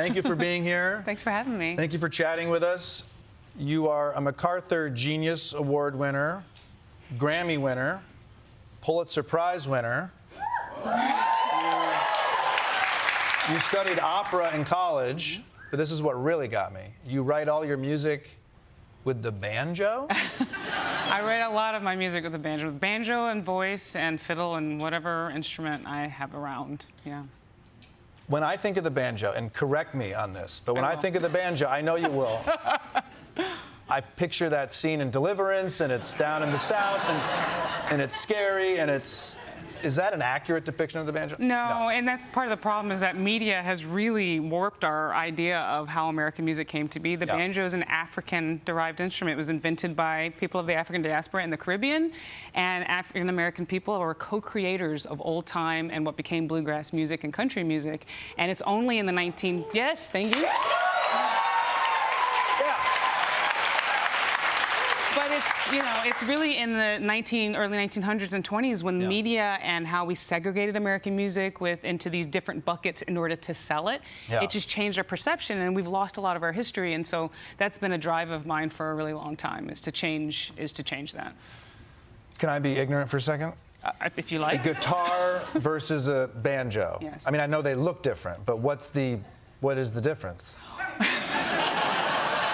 thank you for being here. Thanks for having me. Thank you for chatting with us. You are a MacArthur Genius Award winner, Grammy winner, Pulitzer Prize winner. You studied opera in college, but this is what really got me. You write all your music with the banjo? I write a lot of my music with the banjo and voice and fiddle and whatever instrument I have around. Yeah. When I think of the banjo, and correct me on this, but when I think of the banjo, I know you will. I picture that scene in Deliverance, and it's down in the South, and it's scary, and it's... Is that an accurate depiction of the banjo? No, and that's part of the problem, is that media has really warped our idea of how American music came to be. The banjo is an African-derived instrument. It was invented by people of the African diaspora in the Caribbean, and African-American people were co-creators of old time and what became bluegrass music and country music. And it's only in the Yes, thank you. But it's, you know, it's really in the early 1900s and 20s when media and how we segregated American music into these different buckets in order to sell it. It just changed our perception, and we've lost a lot of our history. And so that's been a drive of mine for a really long time, is to change that. Can I be ignorant for a second? If you like. A guitar versus a banjo. Yes. I mean, I know they look different, but what is the difference?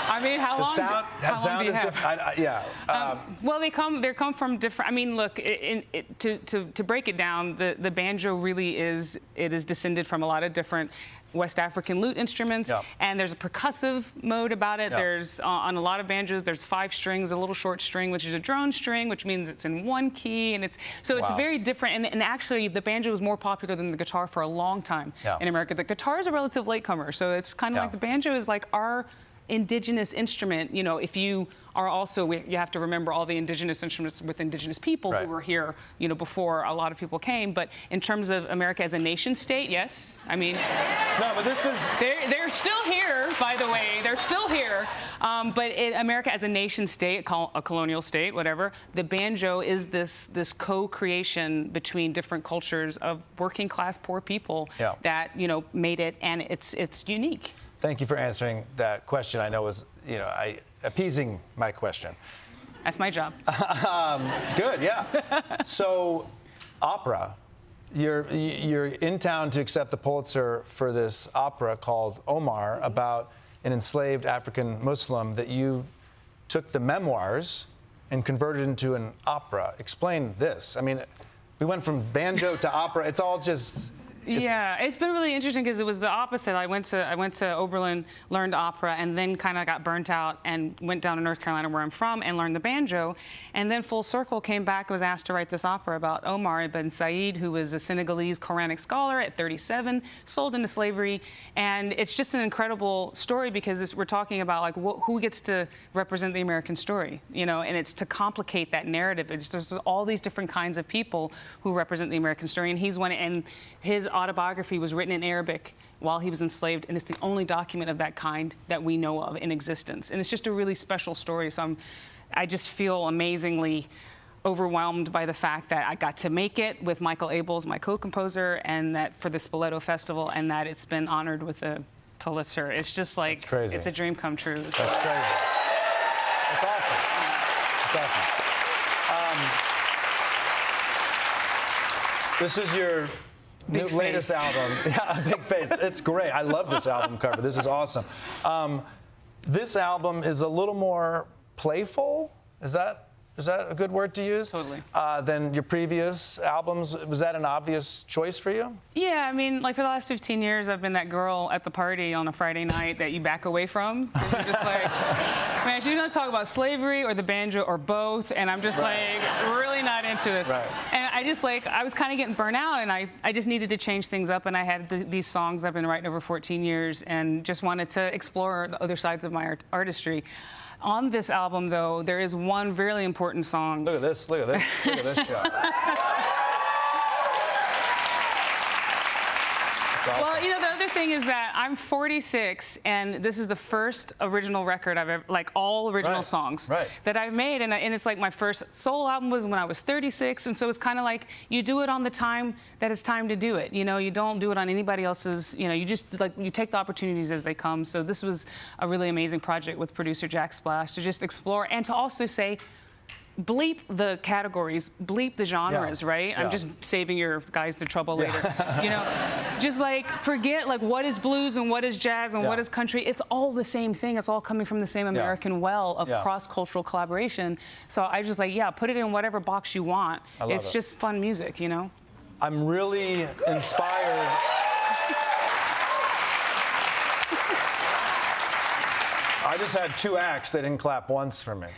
I mean, how long do you have? Well, they come from different. I mean, look, to break it down, the banjo really is descended from a lot of different West African lute instruments, and there's a percussive mode about it. There's on a lot of banjos, there's 5 strings, a little short string, which is a drone string, which means it's in one key, and it's very different. And actually, the banjo was more popular than the guitar for a long time in America. The guitar is a relative latecomer, so it's kind of like the banjo is like our indigenous instrument. You know, if you are also, you have to remember all the indigenous instruments with indigenous people who were here, you know, before a lot of people came. But in terms of America as a nation state, yes. I mean, no, but this is... They're still here, by the way. They're still here. But America as a nation state, a colonial state, whatever, the banjo is this co-creation between different cultures of working class poor people that, you know, made it, and it's unique. Thank you for answering that question. I know was, you know, appeasing my question. That's my job. Good, yeah. So, opera. You're in town to accept the Pulitzer for this opera called Omar, about an enslaved African Muslim that you took the memoirs and converted into an opera. Explain this. I mean, we went from banjo to opera. It's all just... It's been really interesting because it was the opposite. I went to Oberlin, learned opera, and then kind of got burnt out and went down to North Carolina, where I'm from, and learned the banjo. And then full circle, came back, was asked to write this opera about Omar ibn Said, who was a Senegalese Quranic scholar at 37, sold into slavery. And it's just an incredible story because we're talking about like who gets to represent the American story, you know, and it's to complicate that narrative. There's all these different kinds of people who represent the American story, and he's one, and his autobiography was written in Arabic while he was enslaved, and it's the only document of that kind that we know of in existence. And it's just a really special story. So I just feel amazingly overwhelmed by the fact that I got to make it with Michael Abels, my co-composer, and that for the Spoleto Festival, and that it's been honored with a Pulitzer. It's just like, it's a dream come true. So. That's crazy. That's awesome. That's awesome. This is your latest album. Yeah, big face. It's great. I love this album cover. This is awesome. This album is a little more playful. Is that a good word to use? Totally. Than your previous albums. Was that an obvious choice for you? Yeah, I mean, like for the last 15 years, I've been that girl at the party on a Friday night that you back away from. You're just like, man, she's gonna talk about slavery or the banjo or both, and I'm just like really not into this. And I was kind of getting burnt out, and I just needed to change things up, and I had these songs I've been writing over 14 years, and just wanted to explore the other sides of my artistry. On this album, though, there is one really important song. Look at this, look at this, look at this shot. awesome. Well, you know, the other thing is that I'm 46, and this is the first original record I've ever, like all original songs that I've made, and it's like my first solo album was when I was 36, and so it's kind of like you do it on the time that it's time to do it. You know, you don't do it on anybody else's. You know, you just like you take the opportunities as they come. So this was a really amazing project with producer Jack Splash to just explore and to also say, bleep the categories, bleep the genres, right? I'm just saving your guys the trouble later. You know, just like forget like what is blues and what is jazz and what is country. It's all the same thing. It's all coming from the same American well of cross-cultural collaboration. So I just like, put it in whatever box you want. It's just fun music, you know? I'm really inspired. I just had 2 acts that didn't clap once for me.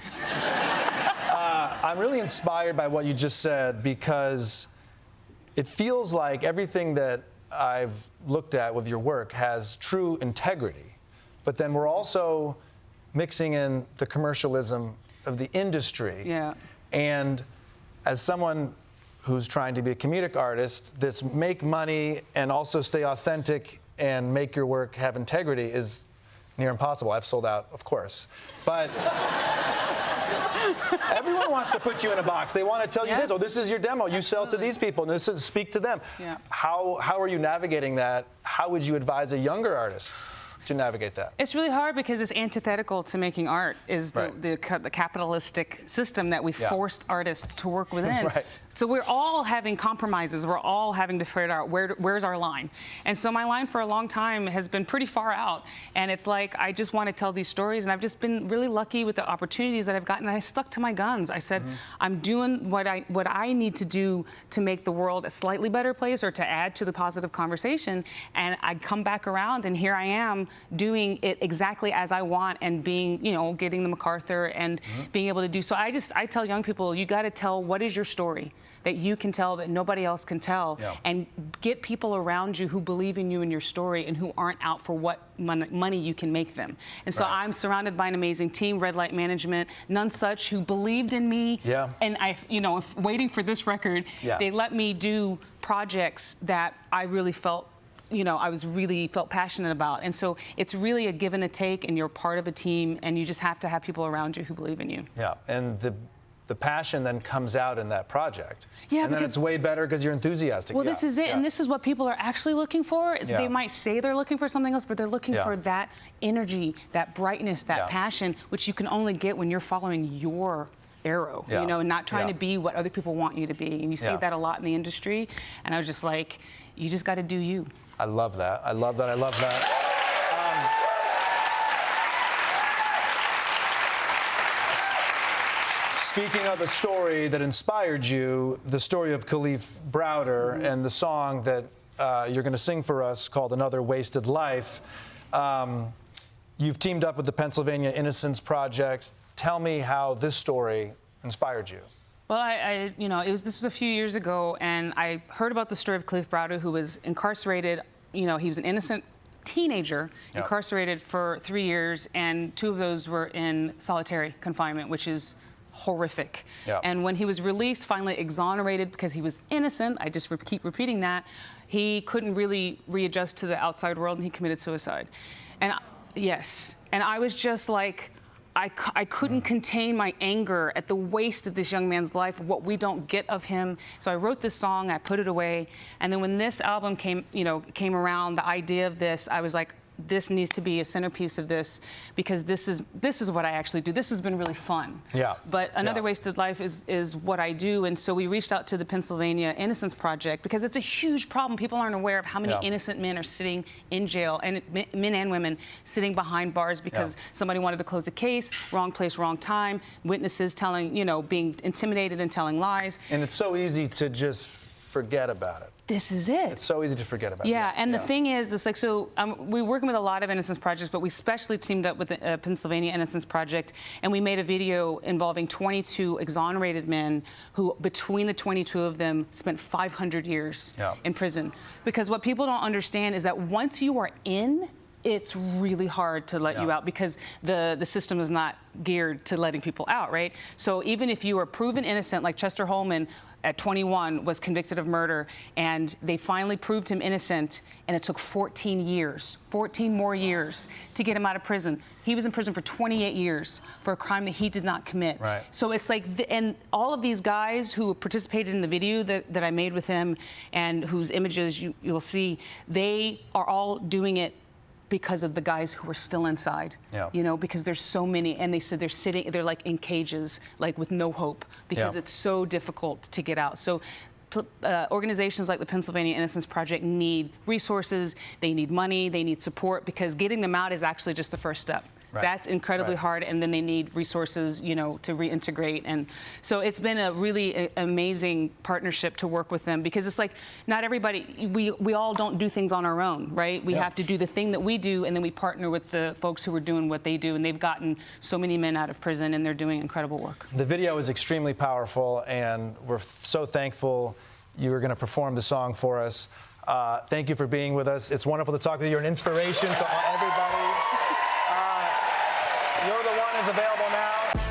I'm really inspired by what you just said because it feels like everything that I've looked at with your work has true integrity, but then we're also mixing in the commercialism of the industry. Yeah. And as someone who's trying to be a comedic artist, this make money and also stay authentic and make your work have integrity is near impossible. I've sold out, of course. But everyone wants to put you in a box. They want to tell you this. Oh, this is your demo. You sell to these people, and this is speak to them. Yeah. How are you navigating that? How would you advise a younger artist to navigate that? It's really hard because it's antithetical to making art is the capitalistic system that we forced artists to work within. So we're all having compromises. We're all having to figure out where's our line. And so my line for a long time has been pretty far out. And it's like, I just want to tell these stories. And I've just been really lucky with the opportunities that I've gotten. And I stuck to my guns. I said, I'm doing what I need to do to make the world a slightly better place or to add to the positive conversation. And I come back around and here I am doing it exactly as I want and being, you know, getting the MacArthur and being able to do. So I tell young people, you got to tell what is your story that you can tell that nobody else can tell, and get people around you who believe in you and your story and who aren't out for what money you can make them. And so I'm surrounded by an amazing team, Red Light Management, None Such, who believed in me. And waiting for this record, they let me do projects that I really felt felt passionate about. And so it's really a give and a take, and you're part of a team, and you just have to have people around you who believe in you. Yeah, and the passion then comes out in that project. Yeah, and then it's way better because you're enthusiastic. Well, this is it, and this is what people are actually looking for. They might say they're looking for something else, but they're looking for that energy, that brightness, that passion, which you can only get when you're following your arrow, you know, and not trying to be what other people want you to be. And you see that a lot in the industry. And I was just like, you just got to do you. I love that. I love that. I love that. Speaking of a story that inspired you, the story of Kalief Browder and the song that you're going to sing for us called Another Wasted Life. You've teamed up with the Pennsylvania Innocence Project. Tell me how this story inspired you. Well, this was a few years ago, and I heard about the story of Kalief Browder, who was incarcerated. You know, he was an innocent teenager, incarcerated for 3 years, and 2 of those were in solitary confinement, which is horrific. And when he was released, finally exonerated because he was innocent, I just keep repeating that, he couldn't really readjust to the outside world, and he committed suicide. And and I was just like, I couldn't contain my anger at the waste of this young man's life, what we don't get of him. So I wrote this song, I put it away, and then when this album came around, the idea of this, I was like, this needs to be a centerpiece of this, because this is what I actually do. This has been really fun. But Another Wasted Life is what I do, and so we reached out to the Pennsylvania Innocence Project because it's a huge problem. People aren't aware of how many innocent men are sitting in jail, and men and women sitting behind bars because somebody wanted to close a case, wrong place, wrong time, witnesses telling, being intimidated and telling lies. And it's so easy to just forget about it. This is it. It's so easy to forget about it. And the thing is, it's like, we're working with a lot of innocence projects, but we specially teamed up with the Pennsylvania Innocence Project, and we made a video involving 22 exonerated men who, between the 22 of them, spent 500 years in prison. Because what people don't understand is that once you are in, it's really hard to let you out because the system is not geared to letting people out, right? So even if you are proven innocent, like Chester Holman at 21 was convicted of murder, and they finally proved him innocent, and it took 14 more years to get him out of prison. He was in prison for 28 years for a crime that he did not commit. Right. So it's like, and all of these guys who participated in the video that I made with him and whose images you'll see, they are all doing it because of the guys who are still inside, because there's so many, and they said they're like in cages, like with no hope, because it's so difficult to get out. So organizations like the Pennsylvania Innocence Project need resources, they need money, they need support, because getting them out is actually just the first step. Right. That's incredibly hard, and then they need resources, to reintegrate. And so it's been a really amazing partnership to work with them, because it's like not everybody, we all don't do things on our own, right? We have to do the thing that we do, and then we partner with the folks who are doing what they do, and they've gotten so many men out of prison, and they're doing incredible work. The video is extremely powerful, and we're so thankful you were going to perform the song for us. Thank you for being with us. It's wonderful to talk with you. You're an inspiration to everybody. You're the One is available now.